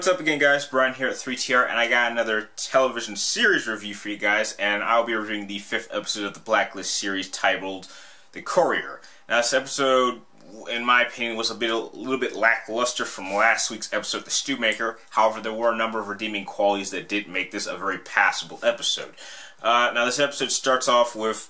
What's up again, guys? Brian here at 3TR, and I got another television series review for you guys, and I'll be reviewing the 5th episode of the Blacklist series titled The Courier. Now, this episode, in my opinion, was a little bit lackluster from last week's episode, The Stewmaker. However, there were a number of redeeming qualities that did make this a very passable episode. Now, this episode starts off with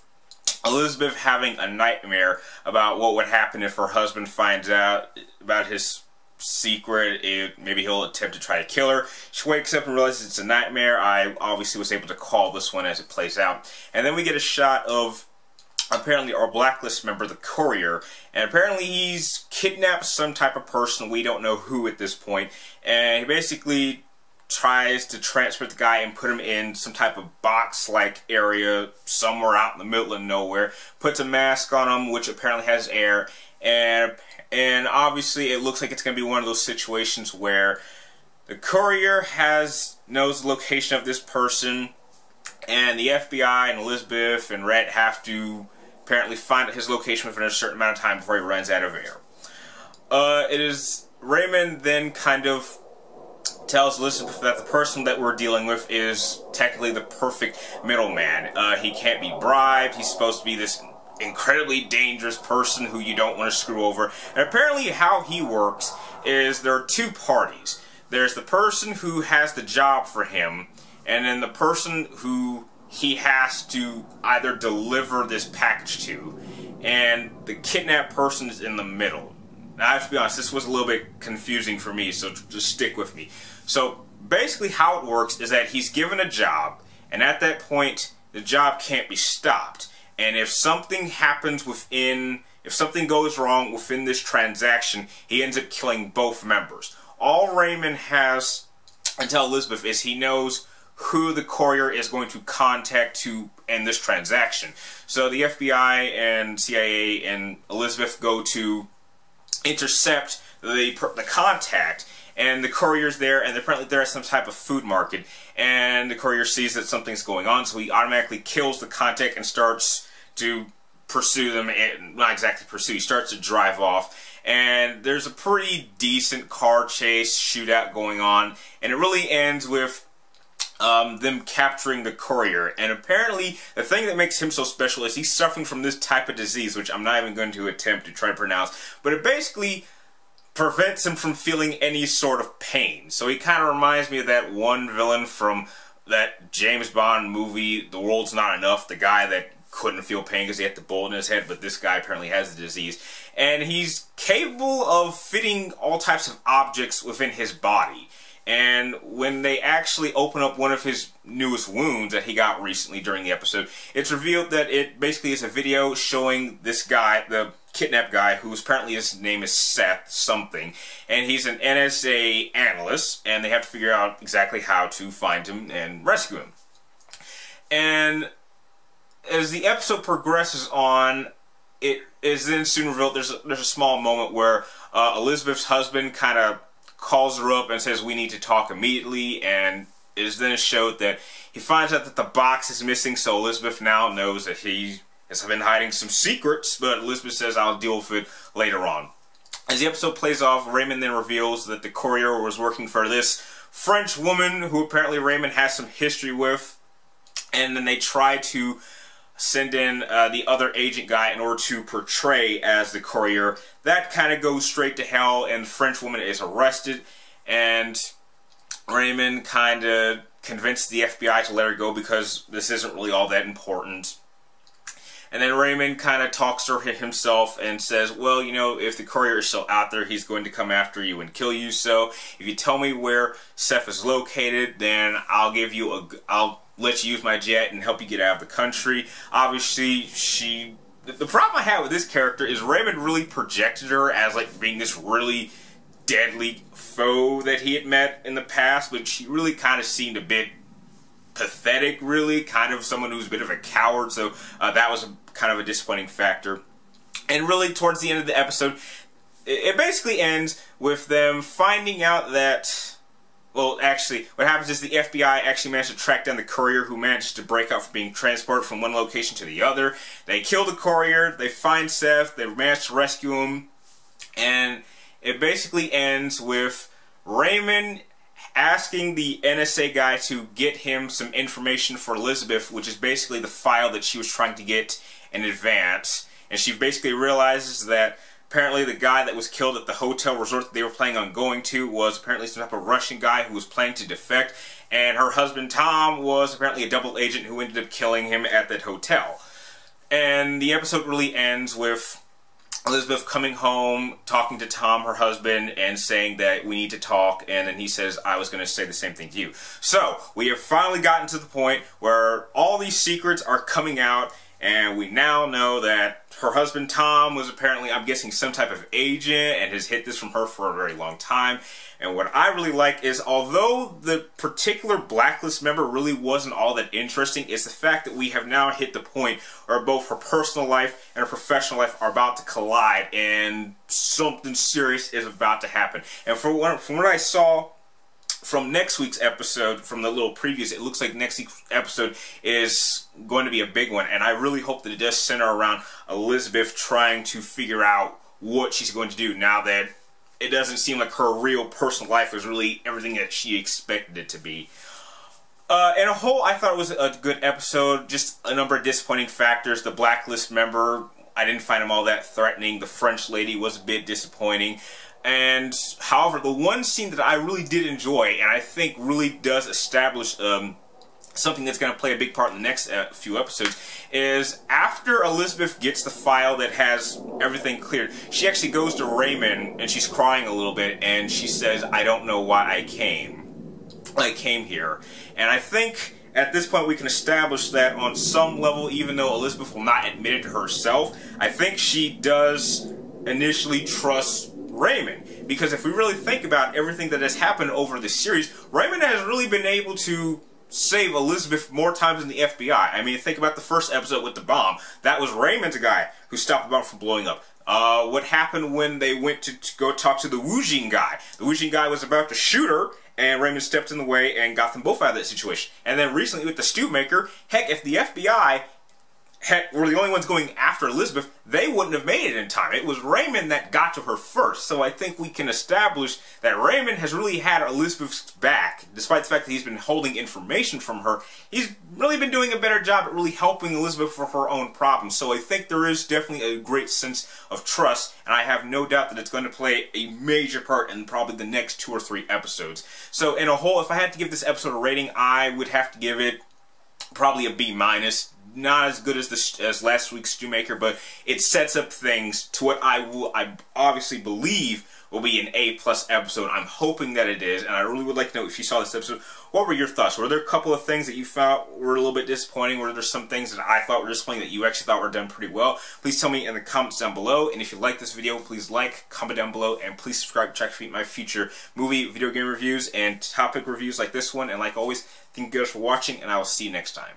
Elizabeth having a nightmare about what would happen if her husband finds out about his secret. Maybe he'll attempt to try to kill her. She wakes up and realizes it's a nightmare. I obviously was able to call this one as it plays out. And then we get a shot of apparently our Blacklist member, the Courier, and apparently he's kidnapped some type of person. We don't know who at this point. And he basically tries to transfer the guy and put him in some type of box-like area somewhere out in the middle of nowhere. Puts a mask on him, which apparently has air, and obviously it looks like it's going to be one of those situations where the Courier knows the location of this person, and the FBI and Elizabeth and Rhett have to apparently find his location within a certain amount of time before he runs out of air. Raymond then kind of tells Elizabeth that the person that we're dealing with is technically the perfect middleman. He can't be bribed. He's supposed to be this incredibly dangerous person who you don't want to screw over. And apparently how he works is there are two parties. There's the person who has the job for him, and then the person who he has to either deliver this package to, and the kidnapped person is in the middle. Now, I have to be honest, this was a little bit confusing for me, so just stick with me. So basically how it works is that he's given a job, and at that point the job can't be stopped. And if something happens if something goes wrong within this transaction, he ends up killing both members. All Raymond has to tell Elizabeth is he knows who the Courier is going to contact to end this transaction. So the FBI and CIA and Elizabeth go to intercept the contact, and the Courier's there, and apparently they're at some type of food market, and the Courier sees that something's going on, so he automatically kills the contact and starts to pursue them, and not exactly pursue, he starts to drive off, and there's a pretty decent car chase shootout going on, and it really ends with them capturing the Courier. And apparently the thing that makes him so special is he's suffering from this type of disease, which I'm not even going to attempt to try to pronounce, but it basically prevents him from feeling any sort of pain. So he kind of reminds me of that one villain from that James Bond movie, The World's Not Enough, the guy that couldn't feel pain because he had the bullet in his head, but this guy apparently has the disease. And he's capable of fitting all types of objects within his body. And when they actually open up one of his newest wounds that he got recently during the episode, it's revealed that it basically is a video showing this guy, the kidnapped guy, who's apparently his name is Seth something, and he's an NSA analyst, and they have to figure out exactly how to find him and rescue him. And as the episode progresses on, it is then soon revealed there's a small moment where Elizabeth's husband kind of calls her up and says we need to talk immediately, and it is then showed that he finds out that the box is missing, so Elizabeth now knows that he has been hiding some secrets, but Elizabeth says I'll deal with it later on. As the episode plays off, Raymond then reveals that the Courier was working for this French woman who apparently Raymond has some history with, and then they try to send in the other agent guy in order to portray as the Courier. That kind of goes straight to hell, and the French woman is arrested, and Raymond kind of convinced the FBI to let her go because this isn't really all that important. And then Raymond kind of talks to her himself and says, well, you know, if the Courier is still out there, he's going to come after you and kill you. So if you tell me where Seth is located, then I'll let you use my jet and help you get out of the country. Obviously, the problem I have with this character is Raymond really projected her as like being this really deadly foe that he had met in the past, but she really kind of seemed a bit pathetic, really, kind of someone who's a bit of a coward, so that was kind of a disappointing factor. And really, towards the end of the episode, it basically ends with them finding out that, well, actually, what happens is the FBI actually managed to track down the Courier, who managed to break out from being transported from one location to the other. They kill the Courier, they find Seth, they manage to rescue him, and it basically ends with Raymond asking the NSA guy to get him some information for Elizabeth, which is basically the file that she was trying to get in advance. And she basically realizes that apparently the guy that was killed at the hotel resort that they were planning on going to was apparently some type of Russian guy who was planning to defect. And her husband Tom was apparently a double agent who ended up killing him at that hotel. And the episode really ends with Elizabeth coming home, talking to Tom, her husband, and saying that we need to talk, and then he says, I was going to say the same thing to you. So, we have finally gotten to the point where all these secrets are coming out, and we now know that her husband Tom was apparently, I'm guessing, some type of agent, and has hid this from her for a very long time. And what I really like is, although the particular Blacklist member really wasn't all that interesting, is the fact that we have now hit the point where both her personal life and her professional life are about to collide, and something serious is about to happen. And from what I saw from next week's episode, from the little previews, it looks like next week's episode is going to be a big one. And I really hope that it does center around Elizabeth trying to figure out what she's going to do now that it doesn't seem like her real personal life is really everything that she expected it to be. In a whole, I thought it was a good episode. Just a number of disappointing factors. The Blacklist member, I didn't find him all that threatening. The French lady was a bit disappointing. And, however, the one scene that I really did enjoy, and I think really does establish something that's going to play a big part in the next few episodes, is after Elizabeth gets the file that has everything cleared, she actually goes to Raymond, and she's crying a little bit, and she says, I don't know why I came here. And I think at this point we can establish that on some level, even though Elizabeth will not admit it to herself, I think she does initially trust Raymond. Because if we really think about everything that has happened over the series, Raymond has really been able to save Elizabeth more times than the FBI. I mean, think about the first episode with the bomb. That was Raymond's guy who stopped the bomb from blowing up. What happened when they went to go talk to the Woojin guy? The Woojin guy was about to shoot her, and Raymond stepped in the way and got them both out of that situation. And then recently with the stew maker, heck, if the FBI were the only ones going after Elizabeth, they wouldn't have made it in time. It was Raymond that got to her first. So I think we can establish that Raymond has really had Elizabeth's back. Despite the fact that he's been holding information from her, he's really been doing a better job at really helping Elizabeth for her own problems. So I think there is definitely a great sense of trust, and I have no doubt that it's going to play a major part in probably the next 2 or 3 episodes. So in a whole, if I had to give this episode a rating, I would have to give it probably a B-. Not as good as last week's Stewmaker, but it sets up things to what I obviously believe will be an A+ episode. I'm hoping that it is, and I really would like to know if you saw this episode, what were your thoughts? Were there a couple of things that you felt were a little bit disappointing? Were there some things that I thought were disappointing that you actually thought were done pretty well? Please tell me in the comments down below, and if you like this video, please like, comment down below, and please subscribe to check for my future movie, video game reviews, and topic reviews like this one. And like always, thank you guys for watching, and I will see you next time.